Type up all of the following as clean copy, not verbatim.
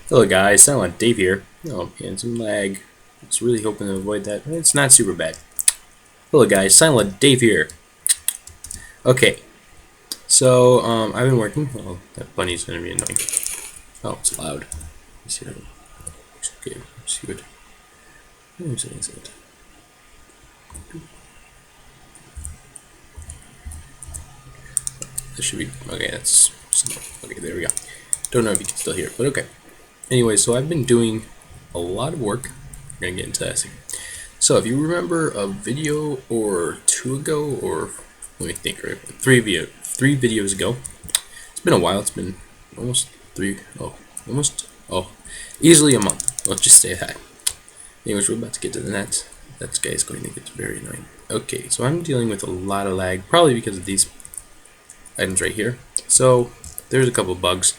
Hello guys, Silent Dave here. Oh man, some lag. I was really hoping to avoid that. It's not super bad. Hello guys, Silent Dave here. Okay, so I've been working. Oh, that bunny's gonna be annoying. Oh, it's loud. Let's see. Okay, let's see what. This should be okay. That's okay. There we go. Don't know if you can still hear it, but okay. Anyway, so I've been doing a lot of work. We're gonna get into that. So if you remember a video or two ago, or let me think, right? Three videos ago. It's been a while. It's been almost easily a month. Let's just say that. Anyways, we're about to get to the net. That guy is going to get very annoying. Okay, so I'm dealing with a lot of lag, probably because of these items right here. So there's a couple bugs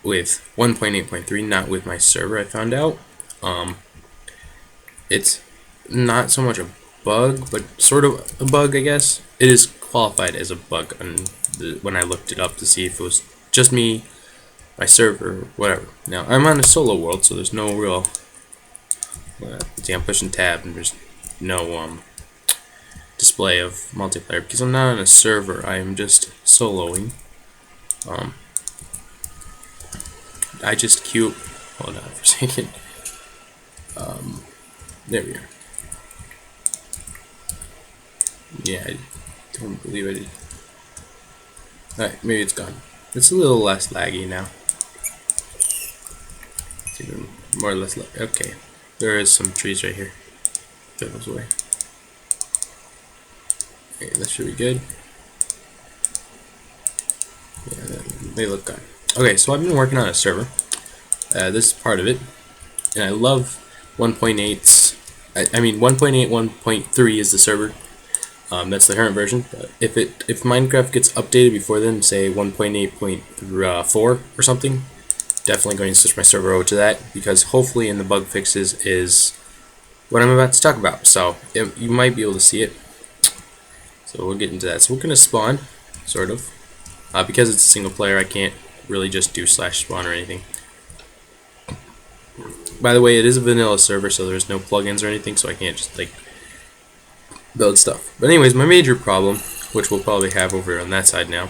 with 1.8.3, not with my server. I found out. It's not so much a bug, but sort of a bug, I guess. It is qualified as a bug when I looked it up to see if it was just me, my server, whatever. Now, I'm on a solo world, so there's no real... see, I'm pushing tab, and there's no display of multiplayer, because I'm not on a server. I am just soloing. I just queue... Hold on for a second. There we are. Yeah, I don't believe I did. Alright, maybe it's gone. It's a little less laggy now. It's even more or less okay. There is some trees right here. Get those away. Okay, that should be good. Yeah, they look good. Okay, so I've been working on a server. This is part of it. And I love 1.8's. I mean 1.8, 1.3 is the server. That's the current version. But if Minecraft gets updated before then, say 1.8.4 or something, definitely going to switch my server over to that, because hopefully in the bug fixes is what I'm about to talk about. So you might be able to see it. So we'll get into that. So we're going to spawn, sort of. Because it's a single player, I can't really just do /spawn or anything. By the way, it is a vanilla server, so there's no plugins or anything, so I can't just like build stuff. But anyways, my major problem, which we'll probably have over on that side now.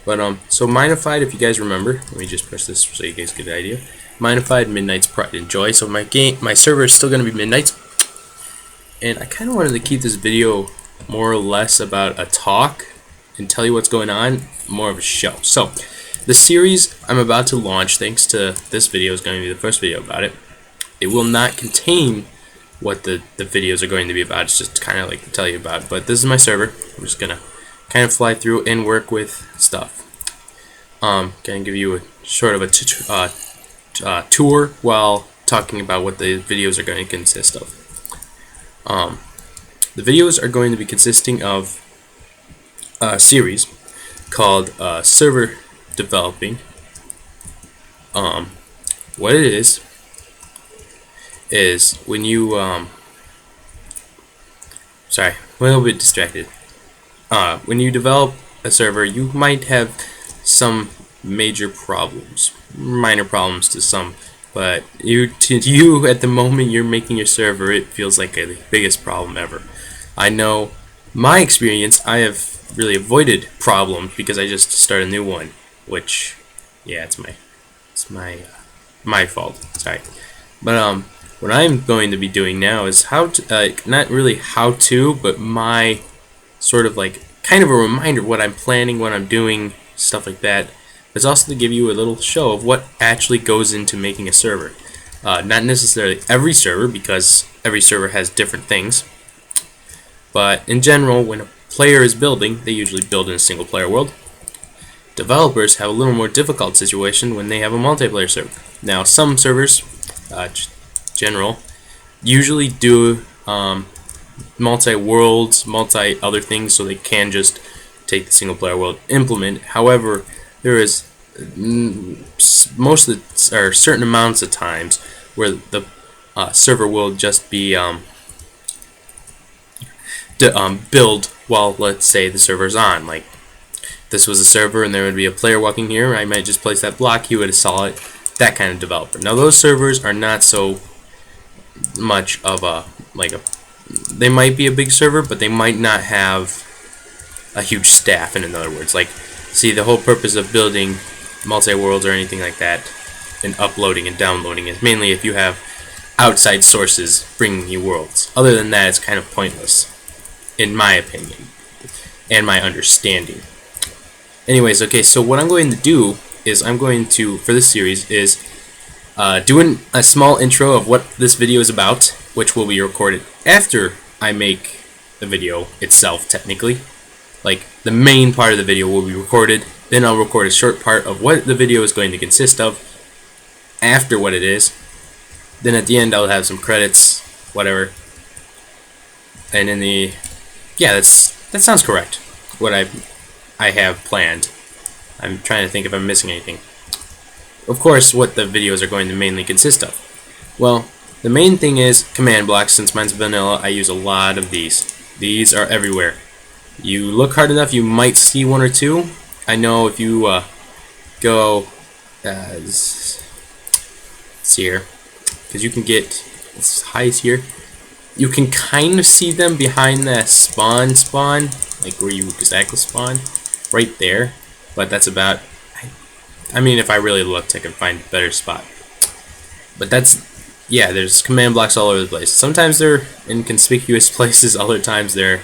But so Minified, if you guys remember, let me just press this so you guys get an idea. Minified, Midnight's Pride and Joy. So my server is still going to be Midnight's, and I kind of wanted to keep this video more or less about a talk and tell you what's going on, more of a show. So the series I'm about to launch, thanks to this video, is going to be the first video about it. It will not contain what the videos are going to be about. It's just kind of like to tell you about. But this is my server. I'm just gonna kind of fly through and work with stuff. Gonna give you a sort of a tour while talking about what the videos are going to consist of. The videos are going to be consisting of a series called server developing. What it is when you sorry, I'm a little bit distracted. When you develop a server, you might have some major problems, minor problems to some, but to you at the moment you're making your server, it feels like the biggest problem ever. I know my experience, I have really avoided problems because I just started a new one, which, yeah, it's my fault. Sorry, but what I'm going to be doing now is how to, not really how to, but my sort of like kind of a reminder what I'm planning, what I'm doing, stuff like that. It's also to give you a little show of what actually goes into making a server. Not necessarily every server, because every server has different things. But in general, when a player is building, they usually build in a single player world. Developers have a little more difficult situation when they have a multiplayer server. Now, some servers, general, usually do multi-worlds, multi-other things, so they can just take the single player world, implement. However, there is certain amounts of times where the server will just be build while, let's say, the server's on. Like, this was a server and there would be a player walking here, I might just place that block, he would have saw it, that kind of developer. Now those servers are not so much of a they might be a big server, but they might not have a huge staff. In other words, like, see, the whole purpose of building multi-worlds or anything like that and uploading and downloading is mainly if you have outside sources bringing you worlds. Other than that, it's kind of pointless, in my opinion and my understanding. Anyways, okay, so what I'm going to do is I'm going to, for this series, is doing a small intro of what this video is about, which will be recorded after I make the video itself, technically. Like, the main part of the video will be recorded, then I'll record a short part of what the video is going to consist of after what it is. Then at the end I'll have some credits, whatever. And in the, yeah, that sounds correct, what I have planned. I'm trying to think if I'm missing anything. Of course, what the videos are going to mainly consist of. Well, the main thing is command blocks. Since mine's vanilla, I use a lot of these. These are everywhere. You look hard enough, you might see one or two. I know if you go as here, because you can get as high as here, you can kind of see them behind that spawn, like where you exactly spawn, right there. But that's about, I mean, if I really looked, I could find a better spot. But that's, yeah, there's command blocks all over the place. Sometimes they're in conspicuous places, other times they're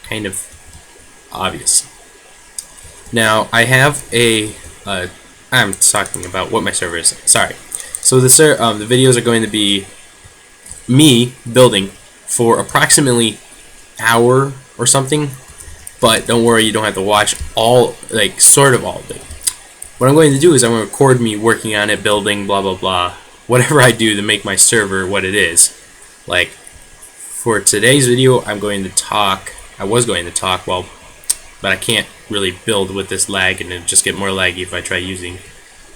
kind of obvious. Now, I have a, I'm talking about what my server is. Sorry. So the videos are going to be me building for approximately an hour or something. But don't worry, you don't have to watch all, like, sort of all of it. What I'm going to do is I'm going to record me working on it, building, blah, blah, blah. Whatever I do to make my server what it is. Like, for today's video, I was going to talk, well, but I can't really build with this lag, and it'll just get more laggy if I try using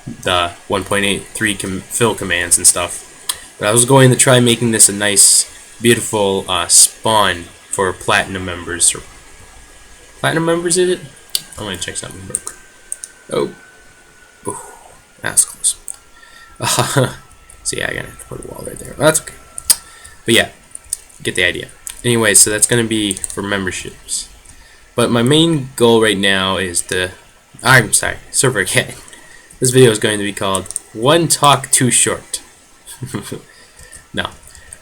the 1.83 fill commands and stuff. But I was going to try making this a nice, beautiful spawn for platinum members. Platinum members, is it? I'm going to check something real quick. Oh, that's close. So yeah, I gotta put a wall right there. Well, that's okay. But yeah, get the idea. Anyway, so that's gonna be for memberships. But my main goal right now is to, I'm sorry, server again. This video is going to be called One Talk Too Short. No.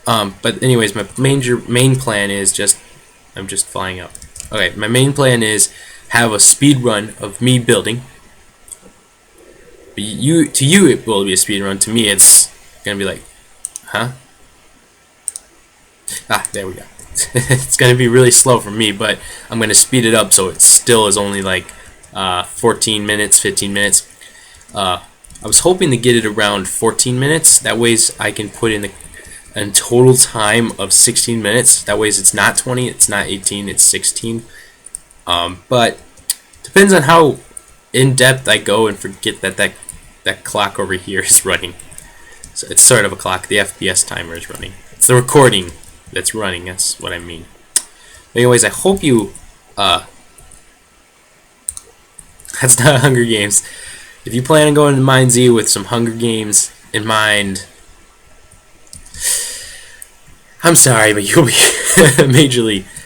But anyways, my main plan is I'm just flying up. Okay, my main plan is have a speed run of me building. But to you it will be a speed run. To me it's gonna be like, huh? Ah, there we go. It's gonna be really slow for me, but I'm gonna speed it up so it still is only like 14 minutes, 15 minutes. I was hoping to get it around 14 minutes. That way I can put in a total time of 16 minutes. That way it's not 20, it's not 18, it's 16. But depends on how in depth I go and forget that clock over here is running. So it's sort of a clock. The FPS timer is running. It's the recording that's running. That's what I mean. Anyways, I hope you. That's not Hunger Games. If you plan on going to Mine Z with some Hunger Games in mind, I'm sorry, but you'll be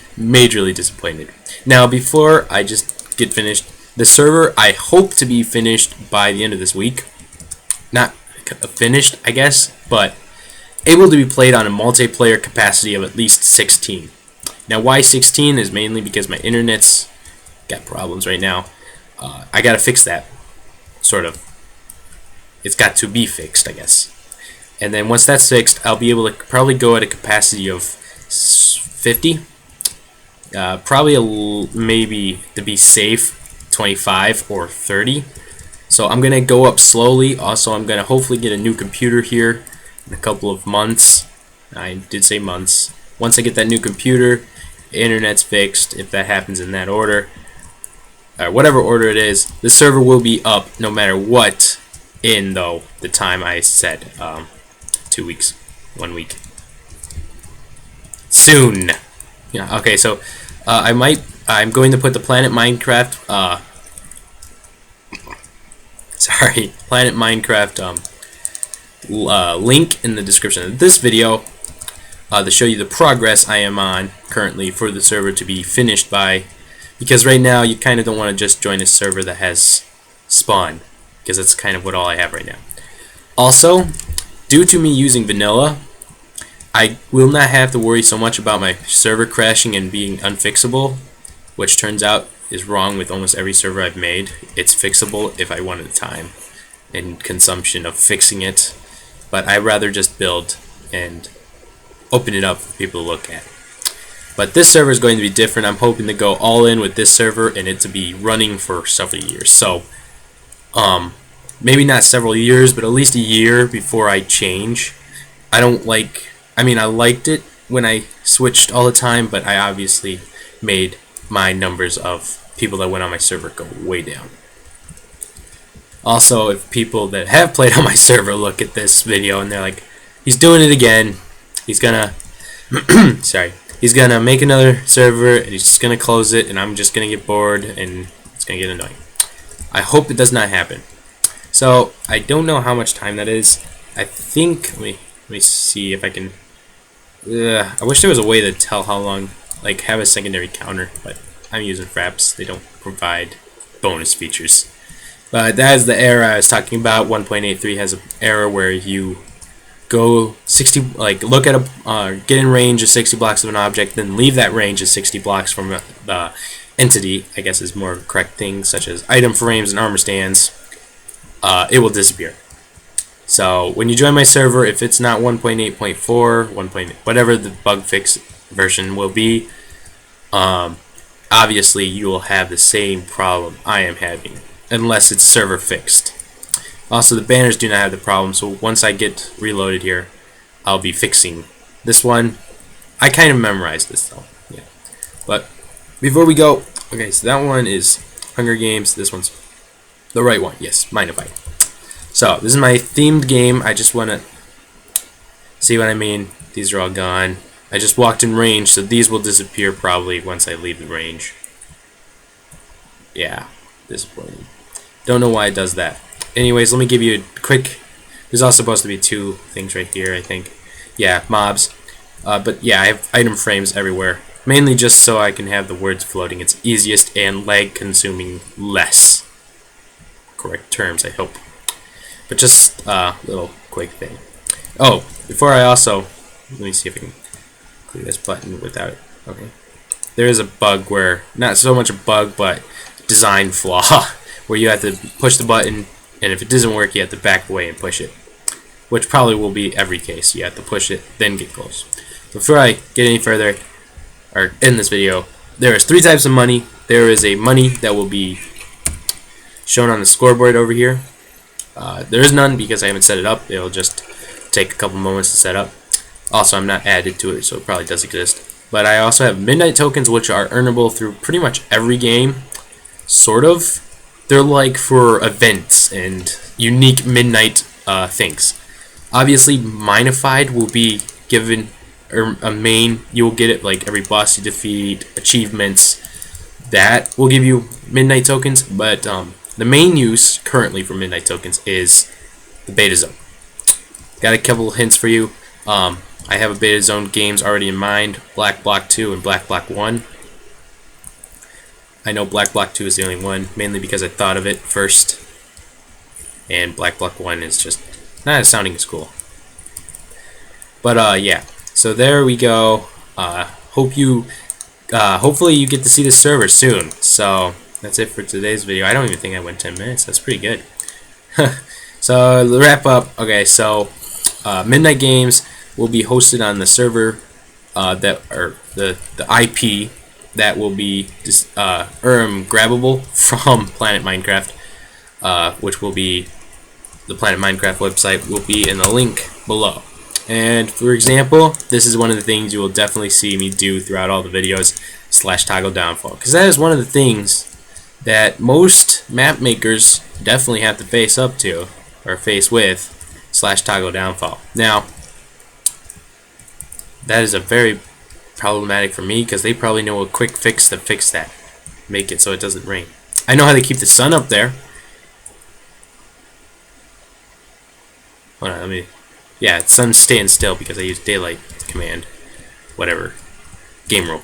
majorly disappointed. Now, before I just get finished, the server I hope to be finished by the end of this week. Not finished, I guess, but able to be played on a multiplayer capacity of at least 16. Now, why 16 is mainly because my internet's got problems right now. I gotta fix that, sort of. It's got to be fixed, I guess. And then once that's fixed, I'll be able to probably go at a capacity of 50. Probably maybe, to be safe, 25 or 30. So I'm gonna go up slowly. Also, I'm gonna hopefully get a new computer here in a couple of months. I did say months. Once I get that new computer, the internet's fixed, if that happens in that order, or whatever order it is, the server will be up no matter what in, though, the time I said. 2 weeks, 1 week. Soon. Yeah, okay, so I'm going to put the Planet Minecraft sorry, Planet Minecraft link in the description of this video to show you the progress I am on currently for the server to be finished by, because right now you kind of don't want to just join a server that has spawn, because that's kind of what all I have right now. Also, due to me using vanilla, I will not have to worry so much about my server crashing and being unfixable, which turns out is wrong with almost every server I've made. It's fixable if I wanted time and consumption of fixing it, but I'd rather just build and open it up for people to look at. But this server is going to be different. I'm hoping to go all in with this server and it to be running for several years. So maybe not several years, but at least a year before I change. I liked it when I switched all the time, but I obviously made my numbers of people that went on my server go way down. Also, if people that have played on my server look at this video and they're like, he's doing it again, he's gonna sorry, he's gonna make another server and he's just gonna close it and I'm just gonna get bored and it's gonna get annoying. I hope it does not happen. So I don't know how much time that is. I think let me see if I can. I wish there was a way to tell how long, like have a secondary counter, but I'm using Fraps. They don't provide bonus features. But that is the error I was talking about. 1.83 has an error where you go 60, like look at a, get in range of 60 blocks of an object, then leave that range of 60 blocks from the entity, I guess is more correct thing, such as item frames and armor stands, it will disappear. So when you join my server, if it's not 1.8.4, 1. Whatever the bug fix version will be, obviously you will have the same problem I am having, unless it's server fixed. Also, the banners do not have the problem, so once I get reloaded here, I'll be fixing this one. I kind of memorized this though, yeah. But before we go, okay, so that one is Hunger Games. This one's the right one. Yes, Mind Fight. So this is my themed game. I just want to see what I mean. These are all gone. I just walked in range, so these will disappear probably once I leave the range. Yeah, disappointing. Don't know why it does that. Anyways, let me give you a quick. There's also supposed to be two things right here, I think. Yeah, mobs. But yeah, I have item frames everywhere. Mainly just so I can have the words floating. It's easiest and lag consuming less. Correct terms, I hope. But just a little quick thing. Oh, before I also, let me see if I can click this button without it. Okay. There is a bug where, not so much a bug, but design flaw, where you have to push the button, and if it doesn't work, you have to back away and push it. Which probably will be every case. You have to push it, then get close. Before I get any further, or end this video, there is 3 types of money. There is a money that will be shown on the scoreboard over here. There is none because I haven't set it up. It'll just take a couple moments to set up. Also, I'm not added to it, so it probably does exist. But I also have midnight tokens, which are earnable through pretty much every game. Sort of. They're like for events and unique midnight things. Obviously, Minified will be given a main. You will get it like every boss you defeat, achievements. That will give you midnight tokens, but the main use currently for midnight tokens is the beta zone. Got a couple hints for you. I have a beta zone games already in mind: Black Block 2 and Black Block 1. I know Black Block 2 is the only one, mainly because I thought of it first, and Black Block 1 is just not as sounding as cool. But yeah, so there we go. Hopefully you get to see this server soon. So that's it for today's video. I don't even think I went 10 minutes. That's pretty good. So to wrap up, okay, so Midnight Games will be hosted on the server that, or the IP that will be grabbable from Planet Minecraft, which will be the Planet Minecraft website will be in the link below. And for example, this is one of the things you will definitely see me do throughout all the videos, /toggle downfall, because that is one of the things that most map makers definitely have to face up to, or face with, /toggle downfall. Now, that is a very problematic for me, because they probably know a quick fix to fix that, make it so it doesn't rain. I know how to keep the sun up there, Hold on, let me. Yeah, sun's staying still because I use daylight command. Whatever. Game rule.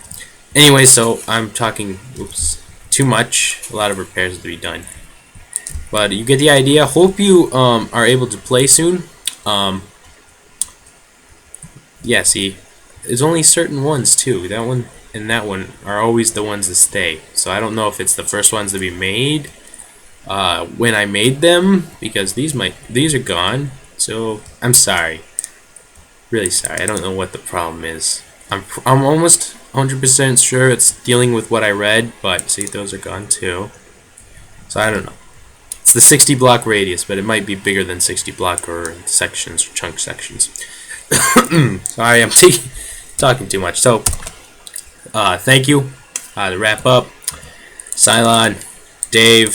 Anyway, so I'm talking. Oops. Too much. A lot of repairs to be done. But you get the idea. Hope you are able to play soon. Yeah, see, there's only certain ones too. That one and that one are always the ones that stay. So I don't know if it's the first ones to be made when I made them, because these are gone. So I'm sorry, really sorry. I don't know what the problem is. I'm almost 100% sure it's dealing with what I read, but see, those are gone too. So I don't know. It's the 60 block radius, but it might be bigger than 60 block or sections or chunk sections. Sorry, I'm talking too much. So, thank you. To wrap up, Cylon, Dave,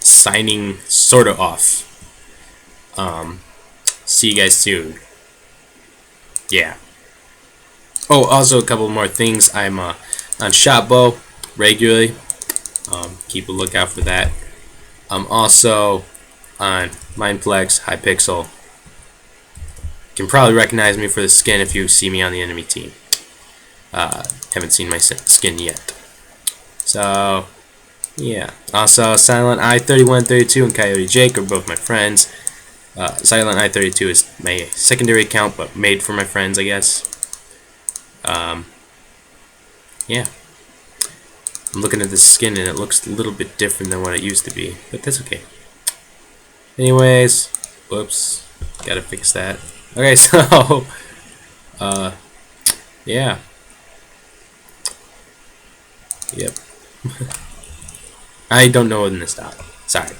signing sort of off. See you guys soon. Yeah. Oh, also a couple more things. I'm on Shotbow regularly. Keep a lookout for that. I'm also on Mindplex, Hypixel. You can probably recognize me for the skin if you see me on the enemy team. Haven't seen my skin yet. So, yeah. Also, Silent I3132 and Coyote Jake are both my friends. Silent I32 is my secondary account, but made for my friends, I guess. Yeah. I'm looking at this skin and it looks a little bit different than what it used to be, but that's okay. Anyways, whoops, gotta fix that. Okay, so, yeah. Yep. I don't know when to stop. Sorry.